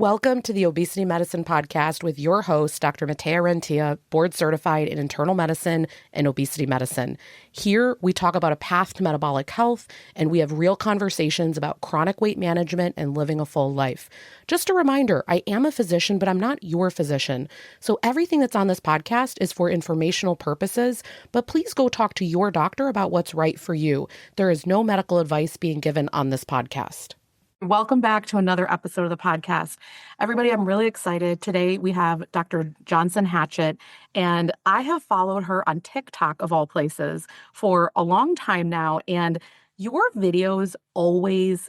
Welcome to the Obesity Medicine Podcast with your host, Dr. Matea Rentia, board certified in internal medicine and obesity medicine. Here, we talk about a path to metabolic health, and we have real conversations about chronic weight management and living a full life. Just a reminder, I am a physician, but I'm not your physician. So everything that's on this podcast is for informational purposes, but please go talk to your doctor about what's right for you. There is no medical advice being given on this podcast. Welcome back to another episode of the podcast. Everybody, I'm really excited. Today we have Dr. Johnson Hatchett, and I have followed her on TikTok, of all places, for a long time now. And your videos always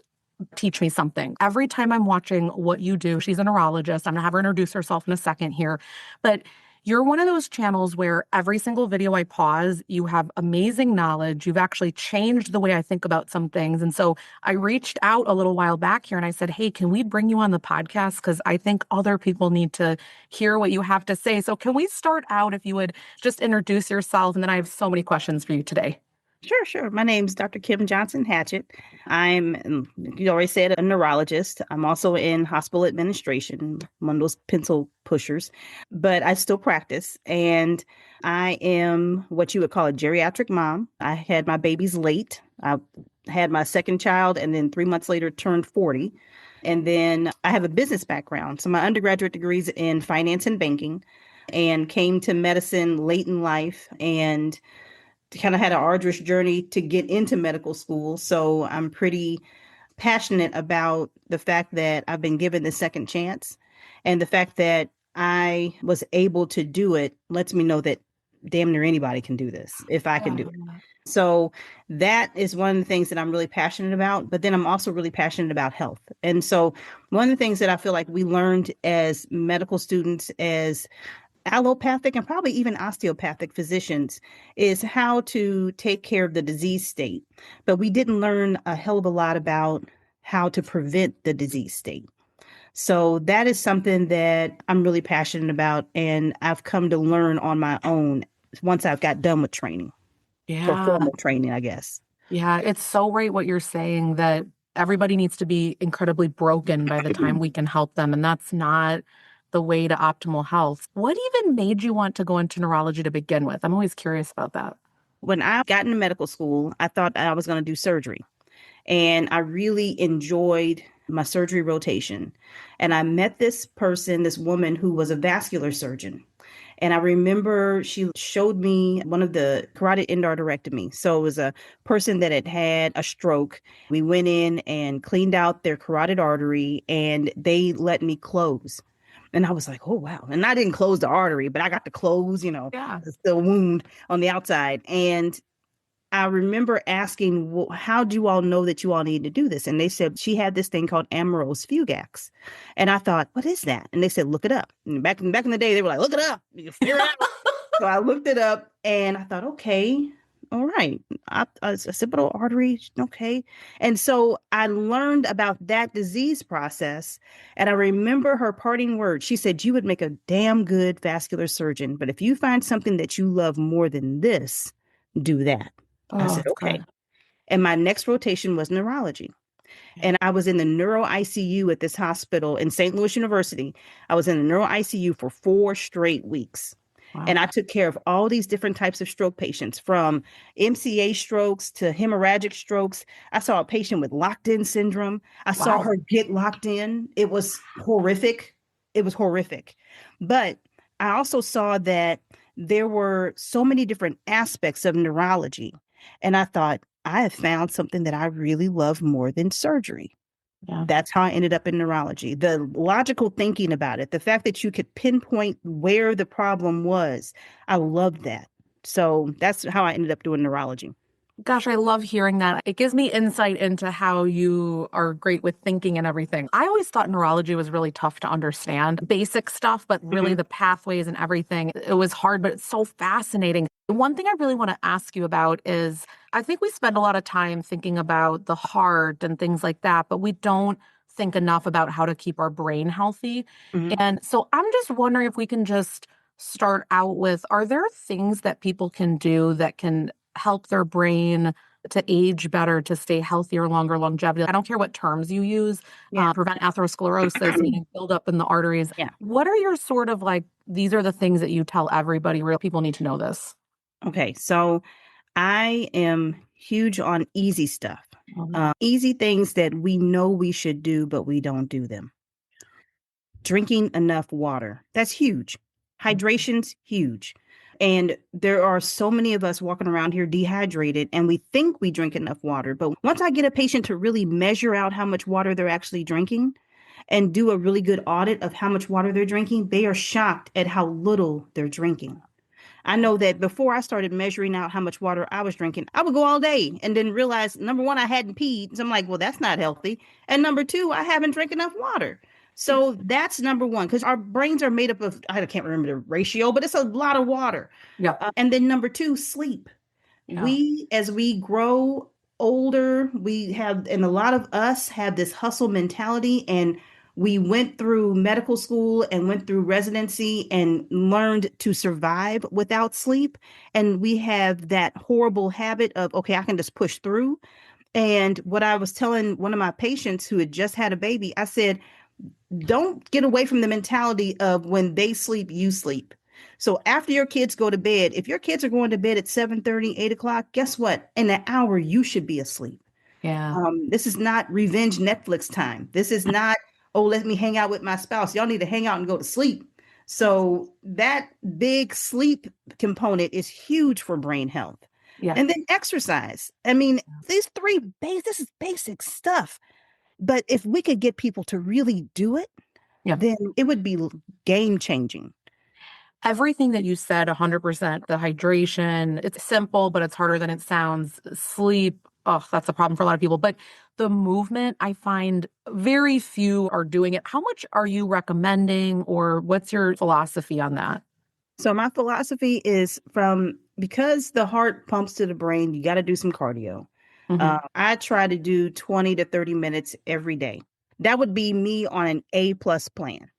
teach me something. Every time I'm watching what you do, she's a neurologist. I'm going to have her introduce herself in a second here. But you're one of those channels where every single video I pause, you have amazing knowledge. You've actually changed the way I think about some things. And so I reached out a little while back here and I said, hey, can we bring you on the podcast? Because I think other people need to hear what you have to say. So can we start out if you would just introduce yourself? And then I have so many questions for you today. Sure. My name's Dr. Kim Johnson Hatchett. I'm, you already said, a neurologist. I'm also in hospital administration, one of those pencil pushers, but I still practice. And I am what you would call a geriatric mom. I had my babies late. I had my second child and then 3 months later turned 40. And then I have a business background. So my undergraduate degree is in finance and banking, and came to medicine late in life and kind of had an arduous journey to get into medical school. So I'm pretty passionate about the fact that I've been given the second chance, and the fact that I was able to do it lets me know that damn near anybody can do this if I can do it. So that is one of the things that I'm really passionate about. But then I'm also really passionate about health. And so one of the things that I feel like we learned as medical students, as allopathic and probably even osteopathic physicians, is how to take care of the disease state. But we didn't learn a hell of a lot about how to prevent the disease state. So that is something that I'm really passionate about, and I've come to learn on my own once I've got done with training. For formal training, I guess. Yeah, it's so right what you're saying, that everybody needs to be incredibly broken by the time we can help them. And that's not the way to optimal health. What even made you want to go into neurology to begin with? I'm always curious about that. When I got into medical school, I thought I was going to do surgery. And I really enjoyed my surgery rotation. And I met this woman who was a vascular surgeon. And I remember she showed me one of the carotid endarterectomy. So it was a person that had had a stroke. We went in and cleaned out their carotid artery, and they let me close. And I was like, oh, wow. And I didn't close the artery, but I got to close, the wound on the outside. And I remember asking, well, how do you all know that you all need to do this? And they said she had this thing called amorous fugax. And I thought, what is that? And they said, look it up. And back in the day, they were like, look it up. You can figure it out. So I looked it up and I thought, okay, all right. Occipital artery. Okay. And so I learned about that disease process. And I remember her parting words. She said, you would make a damn good vascular surgeon, but if you find something that you love more than this, do that. I said, okay. God. And my next rotation was neurology. And I was in the neuro ICU at this hospital in St. Louis University. I was in the neuro ICU for 4 straight weeks. Wow. And I took care of all these different types of stroke patients, from MCA strokes to hemorrhagic strokes. I saw a patient with locked-in syndrome. I saw her get locked in. It was horrific. But I also saw that there were so many different aspects of neurology. And I thought, I have found something that I really love more than surgery. Yeah. That's how I ended up in neurology. The logical thinking about it, the fact that you could pinpoint where the problem was, I loved that. So that's how I ended up doing neurology. Gosh, I love hearing that. It gives me insight into how you are great with thinking and everything. I always thought neurology was really tough to understand, basic stuff, but really the pathways and everything. It was hard, but it's so fascinating. One thing I really want to ask you about is, I think we spend a lot of time thinking about the heart and things like that, but we don't think enough about how to keep our brain healthy. And so I'm just wondering if we can just start out with, are there things that people can do that can help their brain to age better, to stay healthier, longer longevity. I don't care what terms you use, Yeah. prevent atherosclerosis, meaning build up in the arteries. Yeah. What are your sort of like, these are the things that you tell everybody, real people need to know this? Okay. So I am huge on easy stuff, Mhm. easy things that we know we should do, but we don't do them. Drinking enough water. That's huge. Hydration's huge. And there are so many of us walking around here dehydrated, and we think we drink enough water. But once I get a patient to really measure out how much water they're actually drinking and do a really good audit of how much water they're drinking, they are shocked at how little they're drinking. I know that before I started measuring out how much water I was drinking, I would go all day and then realize, number one, I hadn't peed. So I'm like, well, that's not healthy. And number two, I haven't drank enough water. So that's number one, because our brains are made up of, I can't remember the ratio, but it's a lot of water. Yeah. And then number two, sleep. Yeah. As we grow older, we have, and a lot of us have this hustle mentality, and we went through medical school and went through residency and learned to survive without sleep. And we have that horrible habit of, okay, I can just push through. And what I was telling one of my patients who had just had a baby, I said, don't get away from the mentality of when they sleep, you sleep. So after your kids go to bed, if your kids are going to bed at 7:30, 8 o'clock, guess what? In an hour, you should be asleep. Yeah. This is not revenge Netflix time. This is not, oh, let me hang out with my spouse. Y'all need to hang out and go to sleep. So that big sleep component is huge for brain health. Yeah. And then exercise. I mean, this is basic stuff. But if we could get people to really do it, Yeah. then it would be game changing. Everything that you said, 100%, the hydration, it's simple, but it's harder than it sounds. Sleep, oh, that's a problem for a lot of people. But the movement, I find very few are doing it. How much are you recommending, or what's your philosophy on that? So my philosophy is because the heart pumps to the brain, you got to do some cardio. Mhm. I try to do 20 to 30 minutes every day. That would be me on an A+ plan.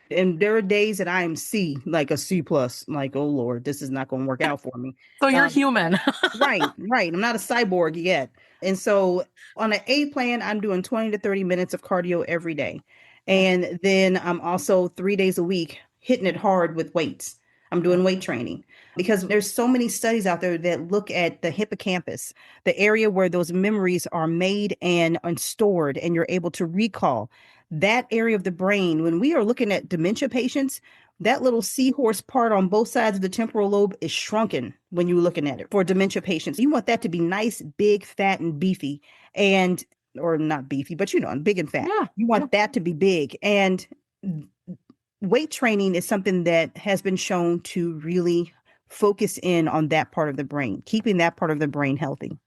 And there are days that I am C, like a C+, like, oh Lord, this is not going to work out for me. So you're human. Right. I'm not a cyborg yet. And so on an A plan, I'm doing 20 to 30 minutes of cardio every day. And then I'm also 3 days a week hitting it hard with weights. I'm doing weight training because there's so many studies out there that look at the hippocampus, the area where those memories are made and stored, and you're able to recall that area of the brain. When we are looking at dementia patients, that little seahorse part on both sides of the temporal lobe is shrunken when you're looking at it for dementia patients. You want that to be nice, big, fat, and beefy, and or not beefy, but big and fat. Yeah. You want that to be big. And weight training is something that has been shown to really focus in on that part of the brain, keeping that part of the brain healthy.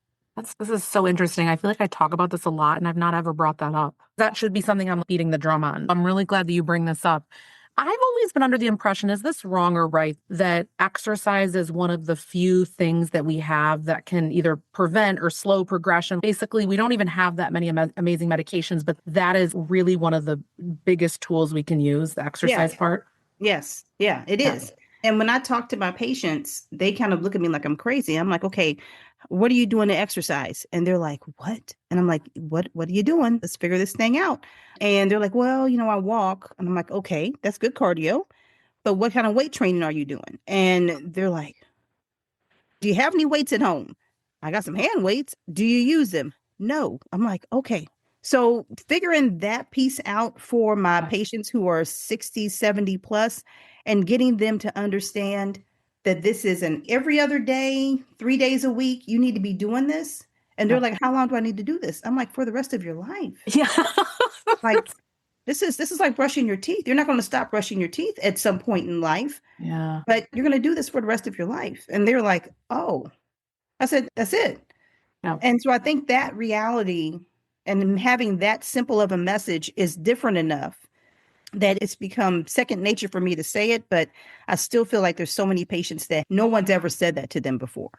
This is so interesting. I feel like I talk about this a lot and I've not ever brought that up. That should be something I'm beating the drum on. I'm really glad that you bring this up. I've always been under the impression, is this wrong or right, that exercise is one of the few things that we have that can either prevent or slow progression. Basically, we don't even have that many amazing medications, but that is really one of the biggest tools we can use, the exercise part. Yes. Yeah, it is. And when I talk to my patients, they kind of look at me like I'm crazy. I'm like, okay, what are you doing to exercise? And they're like, what? And I'm like, what are you doing? Let's figure this thing out. And they're like, well, I walk. And I'm like, okay, that's good cardio. But what kind of weight training are you doing? And they're like, do you have any weights at home? I got some hand weights. Do you use them? No. I'm like, okay. So figuring that piece out for my patients who are 60, 70 plus, and getting them to understand that this is an every other day, 3 days a week, you need to be doing this. And they're like, how long do I need to do this? I'm like, for the rest of your life. Yeah. Like, this is like brushing your teeth. You're not going to stop brushing your teeth at some point in life. Yeah. But you're going to do this for the rest of your life. And they're like, oh, I said, that's it. Yeah. And so I think that reality and having that simple of a message is different enough that it's become second nature for me to say it. But I still feel like there's so many patients that no one's ever said that to them before.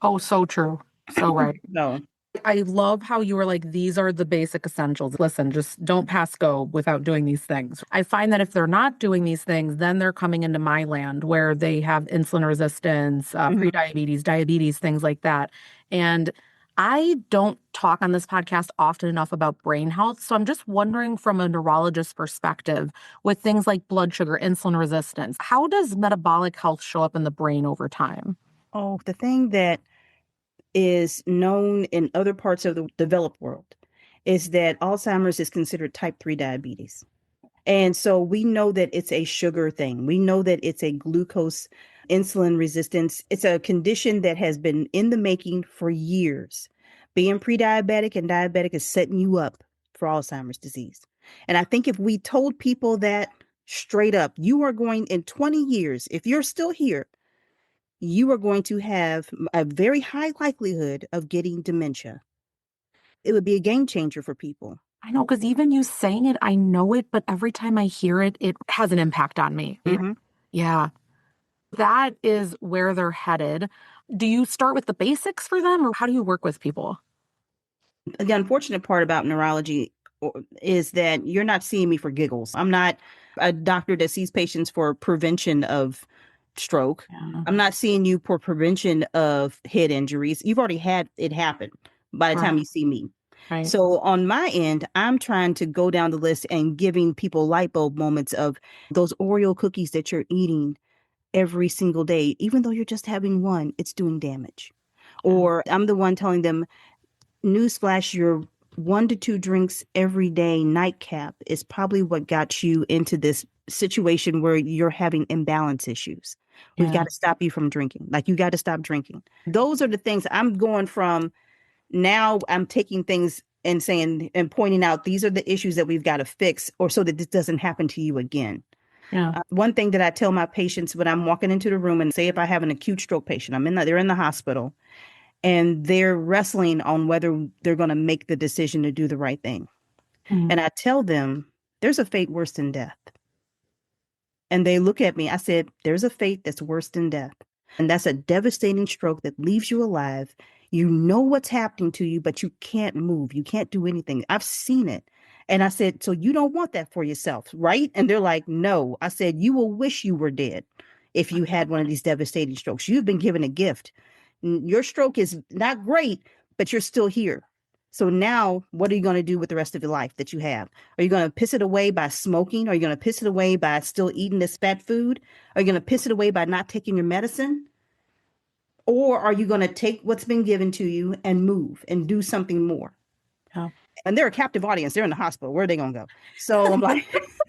Oh, so true. So right. No. I love how you were like, these are the basic essentials. Listen, just don't pass go without doing these things. I find that if they're not doing these things, then they're coming into my land where they have insulin resistance, prediabetes, diabetes, things like that. And I don't talk on this podcast often enough about brain health. So I'm just wondering from a neurologist perspective with things like blood sugar, insulin resistance, how does metabolic health show up in the brain over time? Oh, the thing that is known in other parts of the developed world is that Alzheimer's is considered type 3 diabetes. And so we know that it's a sugar thing. We know that it's a glucose insulin resistance. It's a condition that has been in the making for years. Being pre-diabetic and diabetic is setting you up for Alzheimer's disease. And I think if we told people that straight up, you are going in 20 years, if you're still here, you are going to have a very high likelihood of getting dementia. It would be a game changer for people. I know, because even you saying it, I know it, but every time I hear it, it has an impact on me. Mm-hmm. Yeah. That is where they're headed. Do you start with the basics for them, or how do you work with people? The unfortunate part about neurology is that you're not seeing me for giggles. I'm not a doctor that sees patients for prevention of stroke. Yeah. I'm not seeing you for prevention of head injuries. You've already had it happen by the time you see me. Right. So on my end, I'm trying to go down the list and giving people light bulb moments of those Oreo cookies that you're eating every single day. Even though you're just having one, it's doing damage. Or I'm the one telling them, newsflash, your 1 to 2 drinks every day nightcap is probably what got you into this situation where you're having imbalance issues. We've got to stop you from drinking. Like, you got to stop drinking. Those are the things I'm going from. Now I'm taking things and saying and pointing out, these are the issues that we've got to fix, or so that this doesn't happen to you again. Yeah. One thing that I tell my patients when I'm walking into the room, and say if I have an acute stroke patient, they're in the hospital, and they're wrestling on whether they're going to make the decision to do the right thing. Mm-hmm. And I tell them, there's a fate worse than death. And they look at me. I said, there's a fate that's worse than death. And that's a devastating stroke that leaves you alive. You know what's happening to you, but you can't move. You can't do anything. I've seen it. And I said, so you don't want that for yourself, right? And they're like, no. I said, you will wish you were dead if you had one of these devastating strokes. You've been given a gift. Your stroke is not great, but you're still here. So now what are you going to do with the rest of your life that you have? Are you going to piss it away by smoking? Are you going to piss it away by still eating this fat food? Are you going to piss it away by not taking your medicine? Or are you going to take what's been given to you and move and do something more? Yeah. And they're a captive audience. They're in the hospital. Where are they going to go? So I'm like,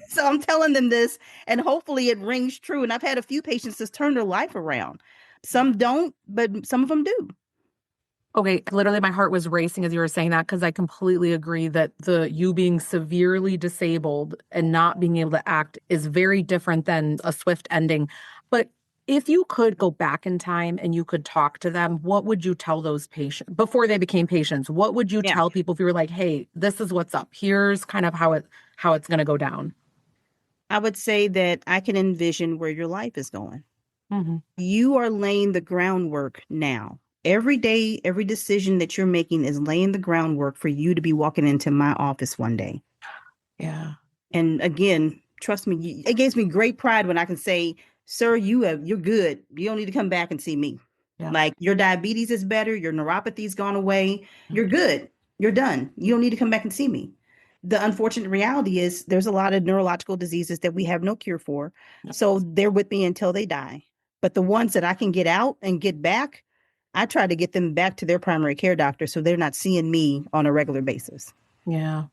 so I'm telling them this, and hopefully it rings true. And I've had a few patients just turn their life around. Some don't, but some of them do. Okay, literally my heart was racing as you were saying that, because I completely agree that you being severely disabled and not being able to act is very different than a swift ending. But if you could go back in time and you could talk to them, what would you tell those patients before they became patients? What would you tell people if you were like, hey, this is what's up. Here's kind of how it's going to go down. I would say that I can envision where your life is going. Mm-hmm. You are laying the groundwork now. Every day, every decision that you're making is laying the groundwork for you to be walking into my office one day. Yeah. And again, trust me, it gives me great pride when I can say, sir, you're good. You don't need to come back and see me. Yeah. Like, your diabetes is better. Your neuropathy's gone away. You're good. You're done. You don't need to come back and see me. The unfortunate reality is there's a lot of neurological diseases that we have no cure for. Yep. So they're with me until they die. But the ones that I can get out and get back, I try to get them back to their primary care doctor so they're not seeing me on a regular basis. Yeah.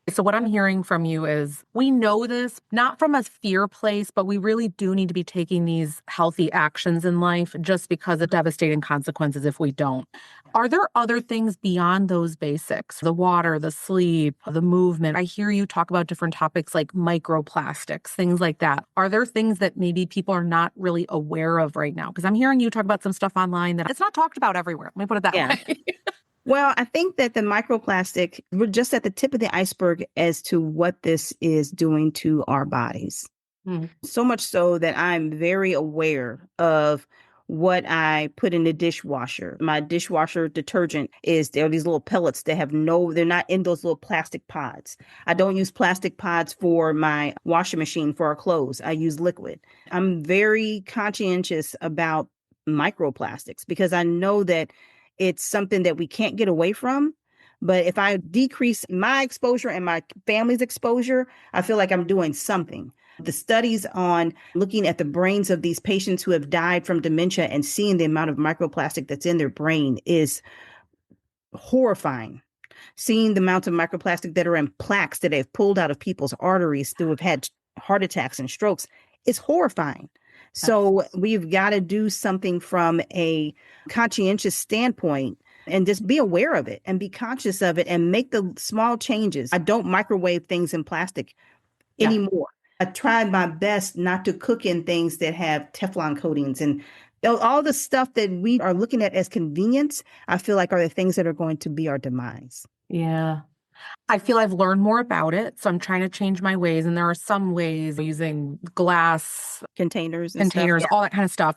So what I'm hearing from you is we know this, not from a fear place, but we really do need to be taking these healthy actions in life just because of devastating consequences if we don't. Are there other things beyond those basics? The water, the sleep, the movement. I hear you talk about different topics like microplastics, things like that. Are there things that maybe people are not really aware of right now? Because I'm hearing you talk about some stuff online that it's not talked about everywhere. Let me put it that way. Well, I think that the microplastic, we're just at the tip of the iceberg as to what this is doing to our bodies. So much so that I'm very aware of what I put in the dishwasher. My dishwasher detergent there are these little pellets that they're not in those little plastic pods. I don't use plastic pods for my washing machine for our clothes. I use liquid. I'm very conscientious about microplastics because I know that it's something that we can't get away from. But if I decrease my exposure and my family's exposure, I feel like I'm doing something. The studies on looking at the brains of these patients who have died from dementia and seeing the amount of microplastic that's in their brain is horrifying. Seeing the amount of microplastic that are in plaques that they've pulled out of people's arteries who have had heart attacks and strokes is horrifying. So we've got to do something from a conscientious standpoint and just be aware of it and be conscious of it and make the small changes. I don't microwave things in plastic anymore. I tried my best not to cook in things that have Teflon coatings and all the stuff that we are looking at as convenience, I feel like are the things that are going to be our demise. Yeah. I feel I've learned more about it, so I'm trying to change my ways. And there are some ways using glass containers, all that kind of stuff.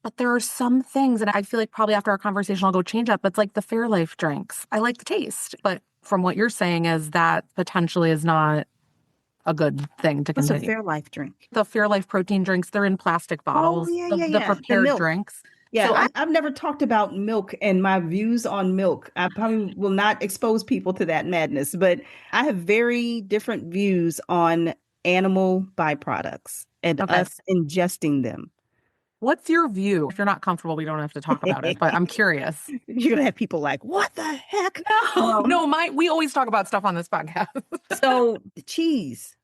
But there are some things, and I feel like probably after our conversation, I'll go change that. But it's like the Fairlife drinks. I like the taste. But from what you're saying is that potentially is not a good thing to continue. What's a Fairlife drink? The Fairlife protein drinks, they're in plastic bottles. The prepared drinks. Yeah, so I've never talked about milk and my views on milk. I probably will not expose people to that madness, but I have very different views on animal byproducts and us ingesting them. What's your view? If you're not comfortable, we don't have to talk about it, but I'm curious. You're going to have people like, what the heck? We always talk about stuff on this podcast. So the cheese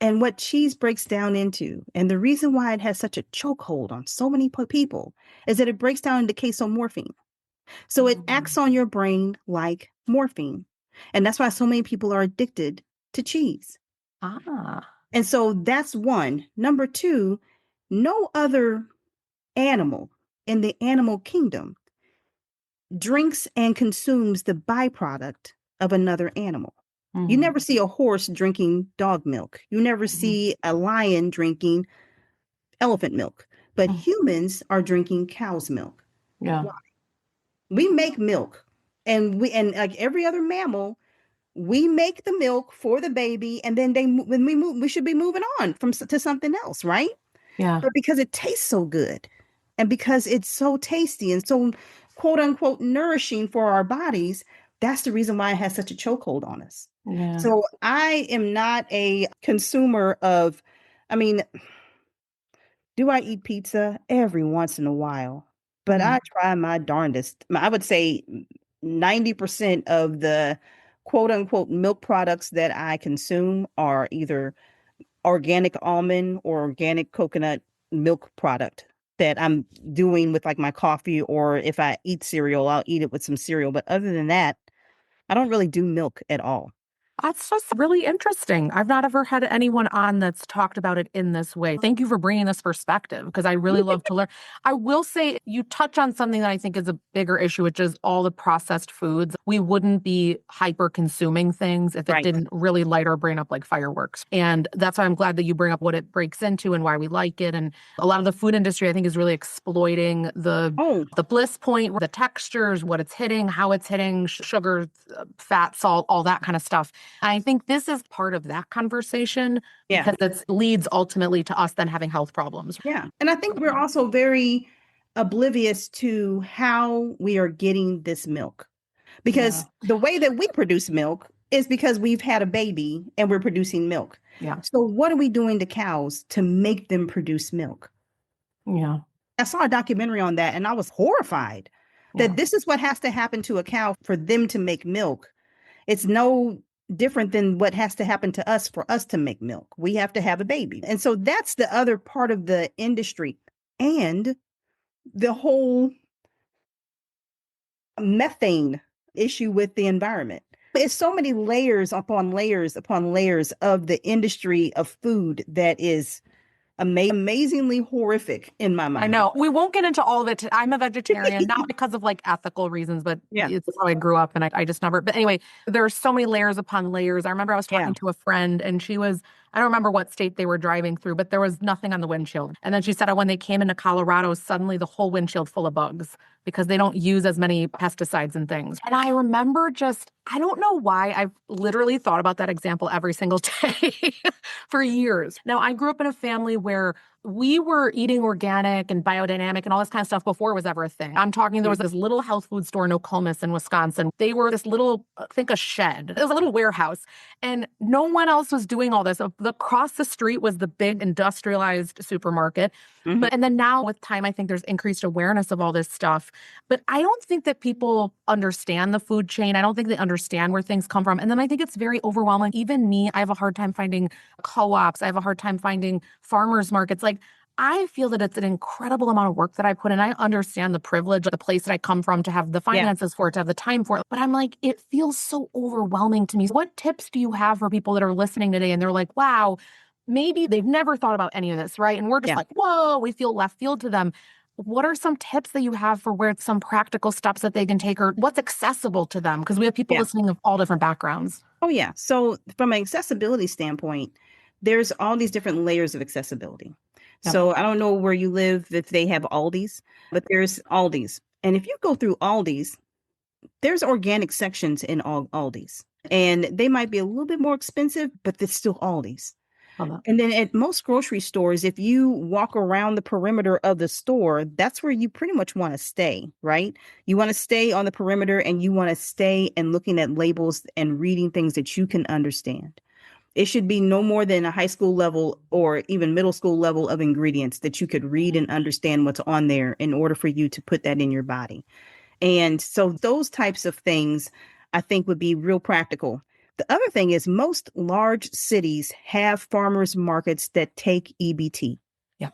and what cheese breaks down into, and the reason why it has such a chokehold on so many people is that it breaks down into casomorphine. So it acts on your brain like morphine. And that's why so many people are addicted to cheese. And so that's one. Number two, no other animal in the animal kingdom drinks and consumes the byproduct of another animal. You never see a horse drinking dog milk. You never see a lion drinking elephant milk. But humans are drinking cow's milk. Yeah. Why? We make milk, and like every other mammal, we make the milk for the baby, and then when we move, we should be moving on to something else, right? Yeah. But because it tastes so good, and because it's so tasty and so quote unquote nourishing for our bodies, that's the reason why it has such a chokehold on us. Yeah. So I am not a consumer of, do I eat pizza? Every once in a while, but I try my darndest. I would say 90% of the quote unquote milk products that I consume are either organic almond or organic coconut milk product that I'm doing with like my coffee, or if I eat cereal, I'll eat it with some cereal. But other than that, I don't really do milk at all. That's just really interesting. I've not ever had anyone on that's talked about it in this way. Thank you for bringing this perspective, because I really love to learn. I will say you touch on something that I think is a bigger issue, which is all the processed foods. We wouldn't be hyper consuming things if it didn't really light our brain up like fireworks. And that's why I'm glad that you bring up what it breaks into and why we like it. And a lot of the food industry, I think, is really exploiting the bliss point, the textures, what it's hitting, how it's hitting, sugar, fat, salt, all that kind of stuff. I think this is part of that conversation because it leads ultimately to us then having health problems. Yeah. And I think we're also very oblivious to how we are getting this milk, because the way that we produce milk is because we've had a baby and we're producing milk. Yeah. So what are we doing to cows to make them produce milk? Yeah. I saw a documentary on that and I was horrified that this is what has to happen to a cow for them to make milk. It's no different than what has to happen to us for us to make milk. We have to have a baby. And so that's the other part of the industry, and the whole methane issue with the environment. It's so many layers upon layers upon layers of the industry of food that is amazingly horrific in my mind. I know. We won't get into all of it. I'm a vegetarian, not because of like ethical reasons, but it's how I grew up and I just never. But anyway, there are so many layers upon layers. I remember I was talking to a friend and she was I don't remember what state they were driving through, but there was nothing on the windshield. And then she said when they came into Colorado, suddenly the whole windshield full of bugs because they don't use as many pesticides and things. And I remember I don't know why I've literally thought about that example every single day for years. Now, I grew up in a family where we were eating organic and biodynamic and all this kind of stuff before it was ever a thing. I'm talking, there was this little health food store in Nokomis in Wisconsin. They were this little, I think a shed. It was a little warehouse. And no one else was doing all this. Across the street was the big industrialized supermarket. Mm-hmm. And then now with time, I think there's increased awareness of all this stuff. But I don't think that people understand the food chain. I don't think they understand where things come from. And then I think it's very overwhelming. Even me, I have a hard time finding co-ops. I have a hard time finding farmers markets. Like, I feel that it's an incredible amount of work that I put in. I understand the privilege of the place that I come from to have the finances for it, to have the time for it. But I'm like, it feels so overwhelming to me. What tips do you have for people that are listening today and they're like, wow, maybe they've never thought about any of this, right? And we're just like, whoa, we feel left field to them. What are some tips that you have for where some practical steps that they can take or what's accessible to them? Because we have people listening of all different backgrounds. Oh, yeah. So from an accessibility standpoint, there's all these different layers of accessibility. Yep. So I don't know where you live, if they have Aldi's, but there's Aldi's. And if you go through Aldi's, there's organic sections in Aldi's. And they might be a little bit more expensive, but it's still Aldi's. And then at most grocery stores, if you walk around the perimeter of the store, that's where you pretty much want to stay, right? You want to stay on the perimeter and you want to stay and looking at labels and reading things that you can understand. It should be no more than a high school level or even middle school level of ingredients that you could read and understand what's on there in order for you to put that in your body. And so those types of things, I think, would be real practical. The other thing is most large cities have farmers markets that take EBT. Yeah.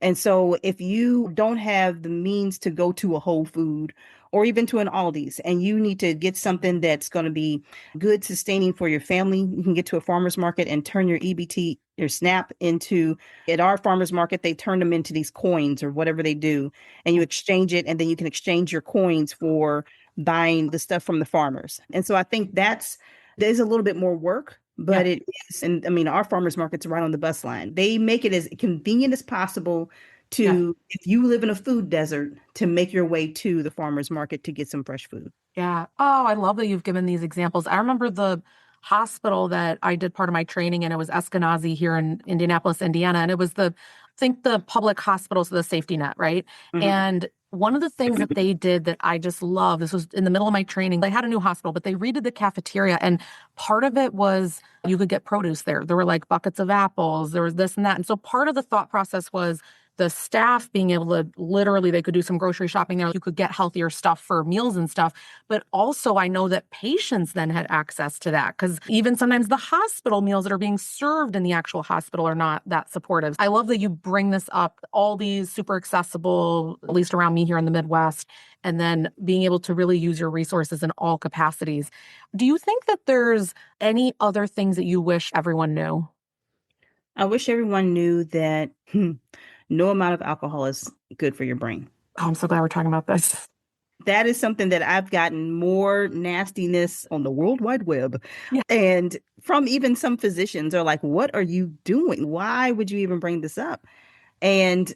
And so if you don't have the means to go to a Whole Food or even to an Aldi's and you need to get something that's going to be good, sustaining for your family, you can get to a farmer's market and turn your EBT, your SNAP into, at our farmer's market, they turn them into these coins or whatever they do, and you exchange it, and then you can exchange your coins for buying the stuff from the farmers. And so I think there's a little bit more work, but it is. And I mean, our farmers markets are right on the bus line. They make it as convenient as possible to, if you live in a food desert, to make your way to the farmer's market to get some fresh food. Yeah. Oh, I love that you've given these examples. I remember the hospital that I did part of my training in. It was Eskenazi here in Indianapolis, Indiana. And it was the public hospitals, the safety net, right? Mm-hmm. And one of the things that they did that I just love, this was in the middle of my training, they had a new hospital, but they redid the cafeteria. And part of it was you could get produce there. There were like buckets of apples, there was this and that. And so part of the thought process was the staff being able to literally, they could do some grocery shopping there. You could get healthier stuff for meals and stuff. But also I know that patients then had access to that because even sometimes the hospital meals that are being served in the actual hospital are not that supportive. I love that you bring this up, all these super accessible, at least around me here in the Midwest, and then being able to really use your resources in all capacities. Do you think that there's any other things that you wish everyone knew? I wish everyone knew that no amount of alcohol is good for your brain. Oh, I'm so glad we're talking about this. That is something that I've gotten more nastiness on the World Wide Web. Yeah. And from even some physicians are like, what are you doing? Why would you even bring this up? And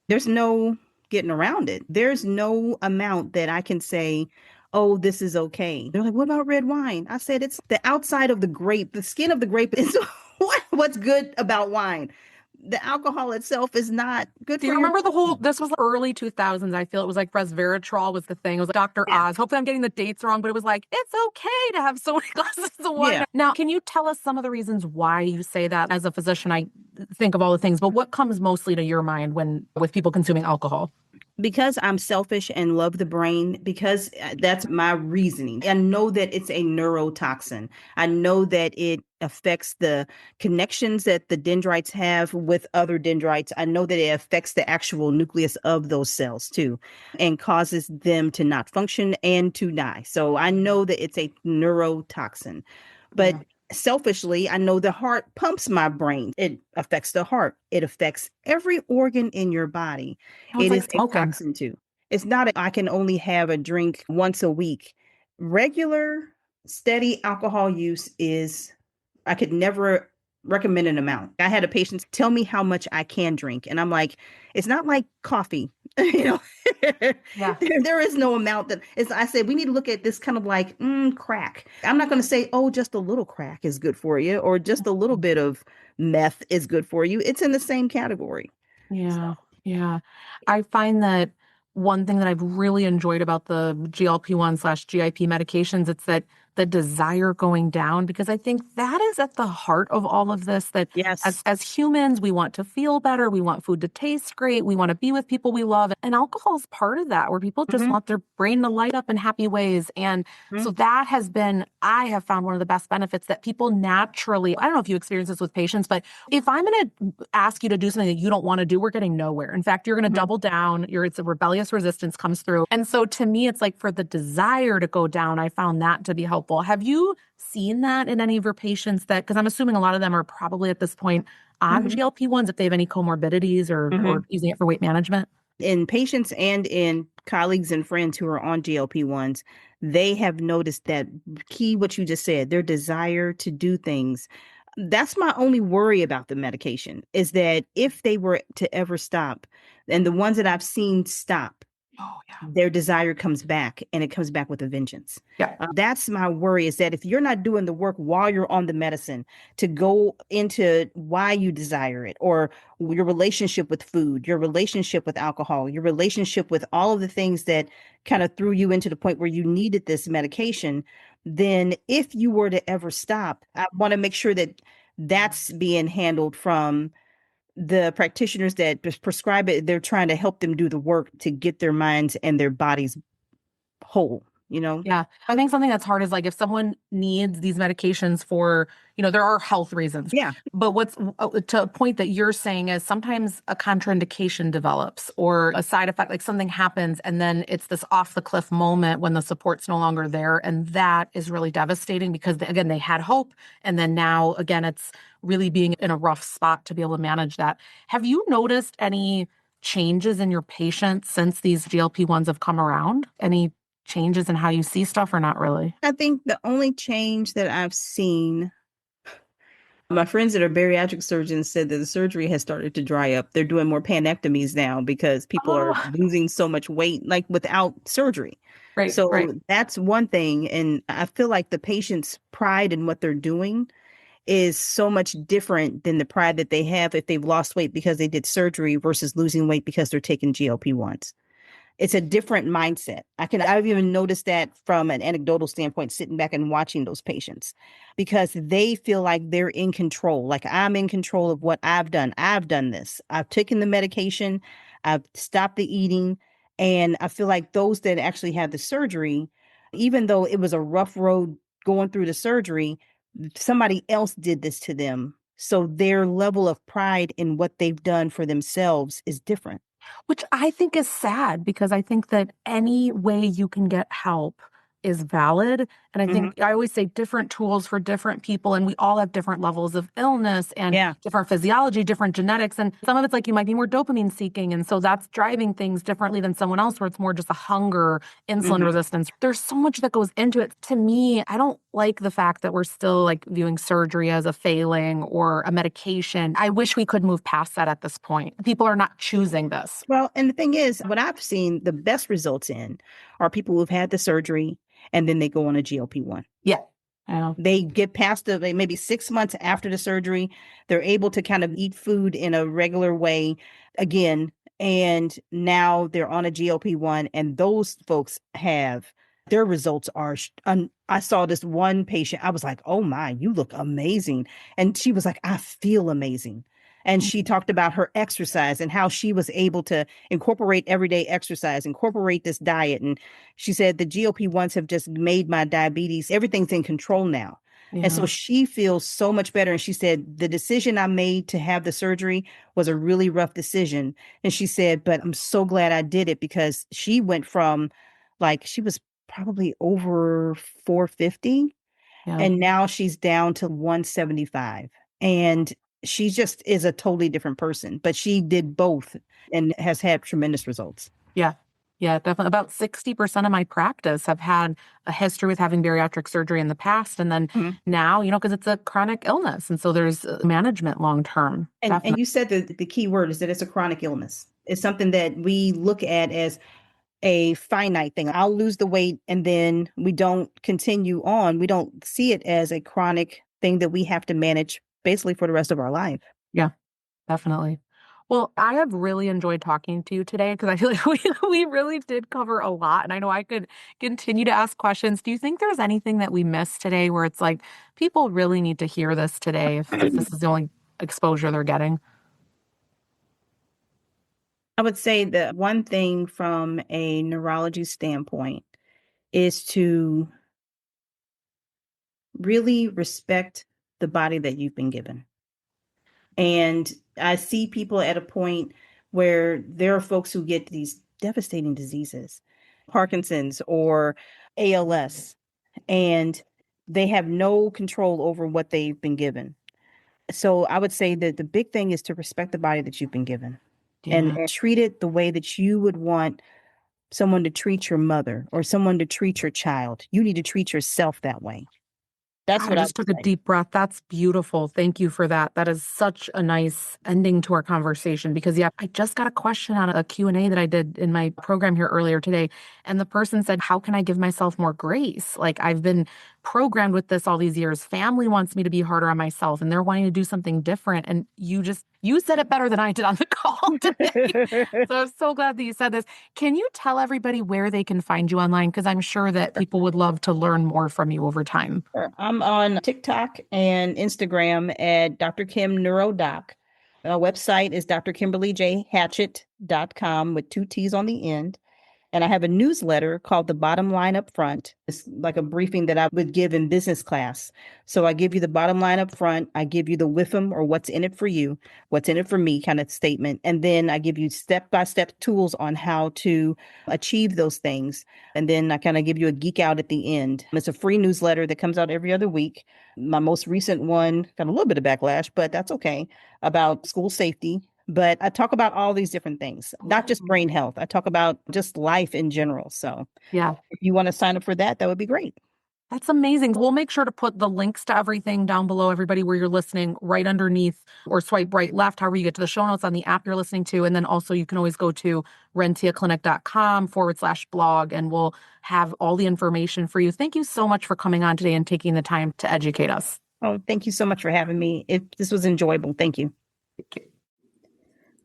there's no getting around it. There's no amount that I can say, oh, this is okay. They're like, what about red wine? I said, it's the outside of the grape. The skin of the grape is what's good about wine. The alcohol itself is not good. Do you remember this was early 2000s. I feel it was like resveratrol was the thing. It was like Dr. Oz. Hopefully I'm getting the dates wrong, but it was like, it's okay to have so many glasses of wine. Yeah. Now, can you tell us some of the reasons why you say that? As a physician, I think of all the things, but what comes mostly to your mind with people consuming alcohol? Because I'm selfish and love the brain, because that's my reasoning. I know that it's a neurotoxin. I know that it affects the connections that the dendrites have with other dendrites. I know that it affects the actual nucleus of those cells too, and causes them to not function and to die. So I know that it's a neurotoxin, but selfishly, I know the heart pumps my brain. It affects the heart. It affects every organ in your body. It is a toxin too. It's not I can only have a drink once a week. Regular, steady alcohol use is, I could never recommended amount. I had a patient tell me how much I can drink. And I'm like, it's not like coffee. Yeah. There is no amount that is. I said, we need to look at this kind of like crack. I'm not going to say, oh, just a little crack is good for you, or just a little bit of meth is good for you. It's in the same category. Yeah, yeah. I find that one thing that I've really enjoyed about the GLP-1/GIP medications, it's that the desire going down, because I think that is at the heart of all of this, that Yes. as humans, we want to feel better, we want food to taste great, we want to be with people we love. And alcohol is part of that, where people just Hmm. want their brain to light up in happy ways. And so that has been, I have found one of the best benefits that people naturally, I don't know if you experience this with patients, but if I'm going to ask you to do something that you don't want to do, we're getting nowhere. In fact, you're going to Hmm. double down. It's a rebellious resistance comes through. And so to me, it's like for the desire to go down, I found that to be helpful. Have you seen that in any of your patients that, because I'm assuming a lot of them are probably at this point on Hmm. GLP-1s if they have any comorbidities or Hmm. using it for weight management? In patients and in colleagues and friends who are on GLP-1s, they have noticed that key, what you just said, their desire to do things. That's my only worry about the medication, is that if they were to ever stop, and the ones that I've seen stop, Oh, yeah. their desire comes back, and it comes back with a vengeance. Yeah. That's my worry, is that if you're not doing the work while you're on the medicine to go into why you desire it, or your relationship with food, your relationship with alcohol, your relationship with all of the things that kind of threw you into the point where you needed this medication, then if you were to ever stop, I want to make sure that that's being handled from the practitioners that prescribe it. They're trying to help them do the work to get their minds and their bodies whole, you know? Yeah. I think something that's hard is like if someone needs these medications for, there are health reasons. Yeah. But what's to a point that you're saying is sometimes a contraindication develops or a side effect, like something happens and then it's this off the cliff moment when the support's no longer there. And that is really devastating because, again, they had hope. And then now, again, it's really being in a rough spot to be able to manage that. Have you noticed any changes in your patients since these GLP-1s have come around? Any changes in how you see stuff or not really? I think the only change that I've seen, my friends that are bariatric surgeons said that the surgery has started to dry up. They're doing more panectomies now because people are Oh, losing so much weight, like without surgery. right, right. So that's one thing. And I feel like the patient's pride in what they're doing is so much different than the pride that they have if they've lost weight because they did surgery versus losing weight because they're taking GLP-1s. It's a different mindset. I've even noticed that from an anecdotal standpoint, sitting back and watching those patients, because they feel like they're in control. Like, I'm in control of what I've done. I've done this. I've taken the medication. I've stopped the eating. And I feel like those that actually had the surgery, even though it was a rough road going through the surgery, somebody else did this to them. So their level of pride in what they've done for themselves is different. Which I think is sad because I think that any way you can get help is valid. And I Mhm. think I always say different tools for different people, and we all have different levels of illness and Yeah. different physiology, different genetics. And some of it's like you might be more dopamine seeking. And so that's driving things differently than someone else where it's more just a hunger, insulin Mhm. resistance. There's so much that goes into it. To me, I don't like the fact that we're still like viewing surgery as a failing or a medication. I wish we could move past that at this point. People are not choosing this. Well, and the thing is, what I've seen the best results in are people who've had the surgery and then they go on a GLP-1. Yeah. Yeah. They get past maybe 6 months after the surgery, they're able to kind of eat food in a regular way again. And now they're on a GLP-1, and those folks have their results are. I saw this one patient, I was like, oh my, you look amazing. And she was like, I feel amazing. And she talked about her exercise and how she was able to incorporate everyday exercise, incorporate this diet. And she said the GLP-1s have just made my diabetes, everything's in control now. And so Yeah. she feels so much better. And she said, the decision I made to have the surgery was a really rough decision. And she said, but I'm so glad I did it, because she went from, like, she was probably over 450, Yeah. and now she's down to 175. And she just is a totally different person, but she did both and has had tremendous results. Yeah. Yeah, definitely. About 60% of my practice have had a history with having bariatric surgery in the past. And then Mhm. now, because it's a chronic illness. And so there's management long term. And you said the key word is that it's a chronic illness. It's something that we look at as a finite thing. I'll lose the weight and then we don't continue on. We don't see it as a chronic thing that we have to manage basically for the rest of our life. Yeah, definitely. Well, I have really enjoyed talking to you today because I feel like we really did cover a lot. And I know I could continue to ask questions. Do you think there's anything that we missed today where it's like people really need to hear this today if this is the only exposure they're getting? I would say that one thing from a neurology standpoint is to really respect the body that you've been given. And I see people at a point where there are folks who get these devastating diseases, Parkinson's or ALS, and they have no control over what they've been given. So I would say that the big thing is to respect the body that you've been given and treat it the way that you would want someone to treat your mother or someone to treat your child. You need to treat yourself that way. That's I what I just would took a say. deep breath. That's beautiful. Thank you for that. That is such a nice ending to our conversation because I just got a question on a Q&A that I did in my program here earlier today. And the person said, how can I give myself more grace? Like I've been programmed with this all these years. Family wants me to be harder on myself and they're wanting to do something different. And you said it better than I did on the call today. So I'm so glad that you said this. Can you tell everybody where they can find you online? Because I'm sure that people would love to learn more from you over time. Sure. I'm on TikTok and Instagram at Dr. Kim NeuroDoc. Our website is drkimberlyjhatchett.com with 2 T's on the end. And I have a newsletter called The Bottom Line Up Front. It's like a briefing that I would give in business class. So I give you the bottom line up front. I give you the WIFM or what's in it for you, what's in it for me kind of statement. And then I give you step-by-step tools on how to achieve those things. And then I kind of give you a geek out at the end. It's a free newsletter that comes out every other week. My most recent one got a little bit of backlash, but that's okay, about school safety. But I talk about all these different things, not just brain health. I talk about just life in general. So Yeah. if you want to sign up for that, that would be great. That's amazing. We'll make sure to put the links to everything down below, everybody, where you're listening, right underneath or swipe right, left, however you get to the show notes on the app you're listening to. And then also you can always go to rentiaclinic.com/blog and we'll have all the information for you. Thank you so much for coming on today and taking the time to educate us. Oh, thank you so much for having me. This was enjoyable. Thank you. Thank you.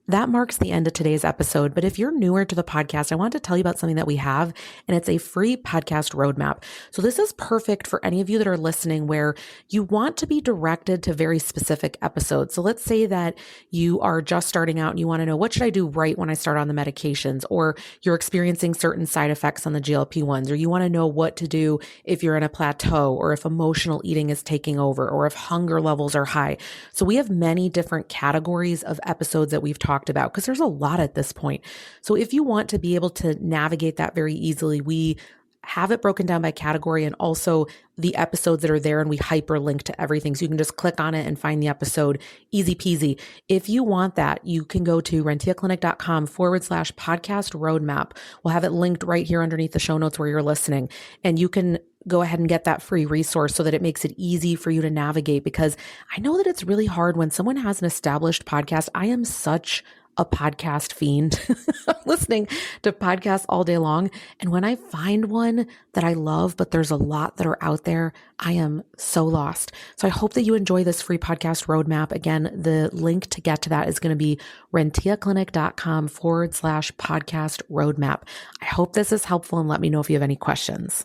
That marks the end of today's episode. But if you're newer to the podcast, I want to tell you about something that we have, and it's a free podcast roadmap. So this is perfect for any of you that are listening where you want to be directed to very specific episodes. So let's say that you are just starting out and you want to know, what should I do right when I start on the medications? Or you're experiencing certain side effects on the GLP-1s, or you want to know what to do if you're in a plateau, or if emotional eating is taking over, or if hunger levels are high. So we have many different categories of episodes that we've talked about because there's a lot at this point. So if you want to be able to navigate that very easily, we have it broken down by category and also the episodes that are there, and we hyperlink to everything. So you can just click on it and find the episode, easy peasy. If you want that, you can go to rentiaclinic.com/podcast roadmap. We'll have it linked right here underneath the show notes where you're listening. And you can go ahead and get that free resource so that it makes it easy for you to navigate, because I know that it's really hard when someone has an established podcast. I am such a podcast fiend. I'm listening to podcasts all day long. And when I find one that I love, but there's a lot that are out there, I am so lost. So I hope that you enjoy this free podcast roadmap. Again, the link to get to that is going to be rentiaclinic.com/podcast roadmap. I hope this is helpful, and let me know if you have any questions.